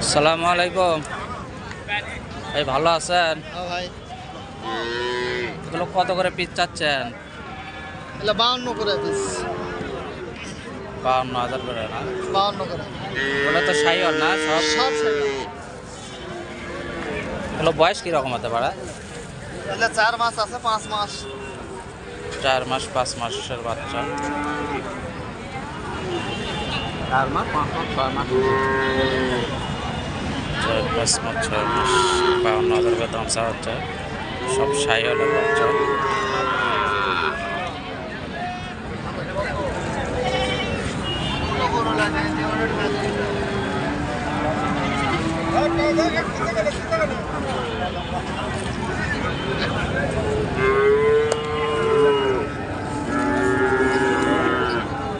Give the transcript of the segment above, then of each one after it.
আসসালামু আলাইকুম ভাই, ভালো আছেন? হ্যাঁ ভাই, এগুলো কত করে পিস চাচ্ছেন? এগুলো 52 করে পিস। 52,000 করে না? 52 করে ওগুলো তো সাইওয়াল না সব? সব শেষ। এগুলো বয়স কীরকম হতে পারে? এগুলো 4 মাস আছে, 5 মাস। 4 মাস 5 মাসের বাচ্চা। 4 মাস 5 মাস 6 মাস। 4 5 মাস 6 মাস 52,000 করে দাম চা হচ্ছে। সব সাইওয়ালের বাচ্চা।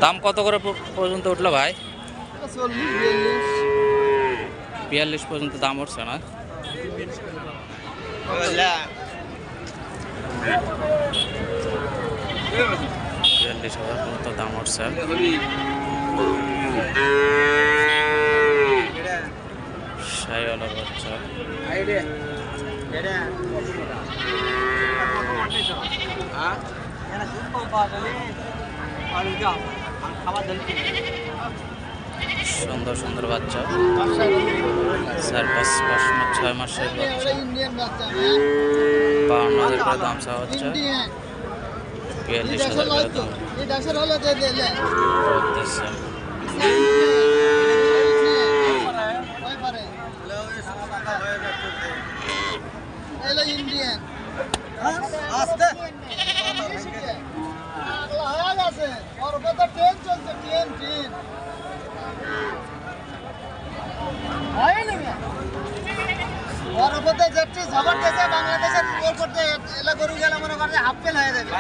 দাম কত করে পর্যন্ত উঠলো ভাই? 42 পর্যন্ত দাম উঠছে না? 42,000 পর্যন্ত দাম উঠছে। সাইওয়ালের বাচ্চা। সুন্দর সুন্দর বাচ্চা। 4 5 মাস 6 মাসের বাচ্চা। 52,000 করে দাম চাওয়া হচ্ছে। 42,000 করে দাম বলতেছে। বাংলাদেশের গরু গেলে মনে করে হাফ ফেল হয়ে যাবে।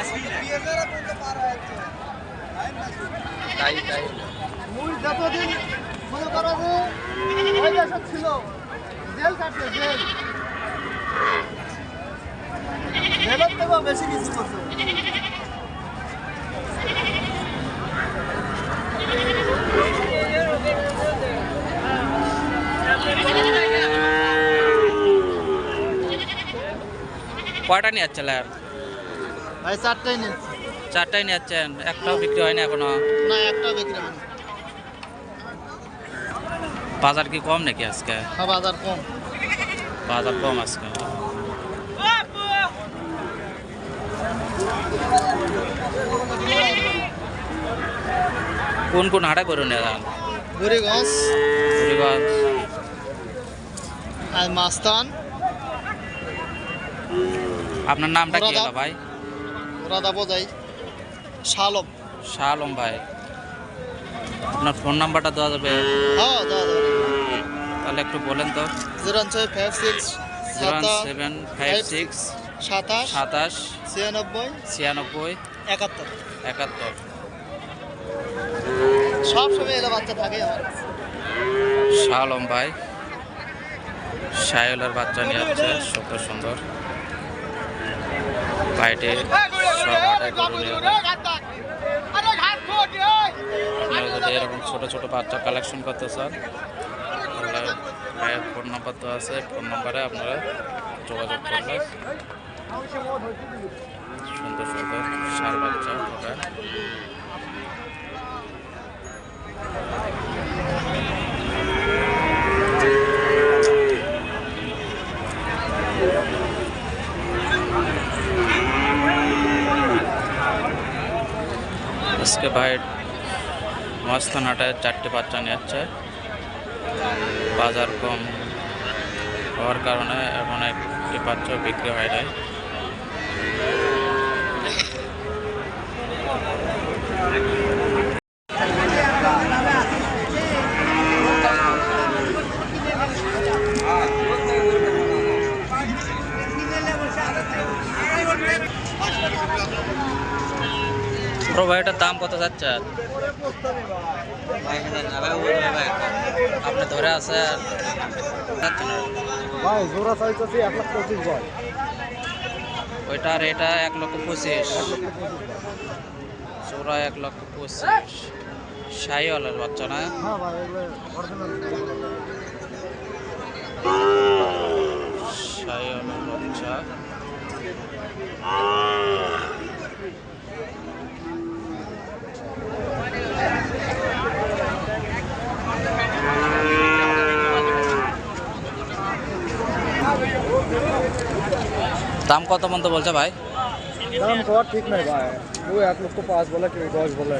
যতদিন মনে করো যে ওই দেশে ছিল জেল কাটছে, জেলের থেকেও বেশি কিছু করছে। কয়টা নিয়ে যাচ্ছিলেন ভাই 4টাই নিচ্ছি। 4টাই নিয়ে যাচ্ছেন? একটাও বিক্রি হয়নি এখনো? না, একটা বিক্রি হয়নি। বাজার কি কম নাকি আজকে? হ্যাঁ, বাজার কম। বাজার কম আজকে। কোন কোন হাটে করে নিয়ে যান? বুড়িগঞ্জ বুড়িগঞ্জ আর মাস্তান। আপনার নামটা কি হলো ভাই? রাধা বোঝাই শালম। শাহ আলম ভাই। আপনার ফোন নাম্বারটা দেওয়া যাবে? হ্যাঁ, দাদা তাহলে একটু বলেন তো। 056 07556 27 27 96 96 71। 71। সব সময় এলো বাচ্চা থাকে আমার কাছে। শাহ আলম ভাই সাইওয়ালের বাচ্চা নিয়ে যাচ্ছে, সুন্দর সুন্দর বাইটে সব হাটে গরু নিয়ে যায়। আপনারা যদি এরকম ছোট ছোট বাচ্চা কালেকশন করতে চান তাহলে ভাইয়ের ফোন নাম্বার তো আছে, ফোন নাম্বারে আপনারা যোগাযোগ করবেন। সুন্দর সুন্দর ষাঁড় বাচ্চা হবে। আজকে ভাই মস্তান হাটে 4টে বাচ্চা নিয়ে যাচ্ছে। বাজার কম হওয়ার কারণে এখন একটি বাচ্চা বিক্রি হয় নাই। ভাই এটার দাম কত যাচ্ছে? আপনি ধরে আছেন? ভাই জোড়া চাইতেছি 1,25,000 ভাই। ওইটার এটা 1,25,000, জোড়া 1,25,000। শাহিওয়ালের বাচ্চা না? হ্যাঁ ভাই, এগুলো অরিজিনাল। হয়। দাম কত পর্যন্ত বলছে ভাই? দাম কর ঠিক নাই ভাই, ওই 1,05,000 বলে কি 10 বলে।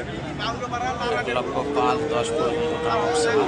1,05,000 10 পর্যন্ত দাম উঠছে না।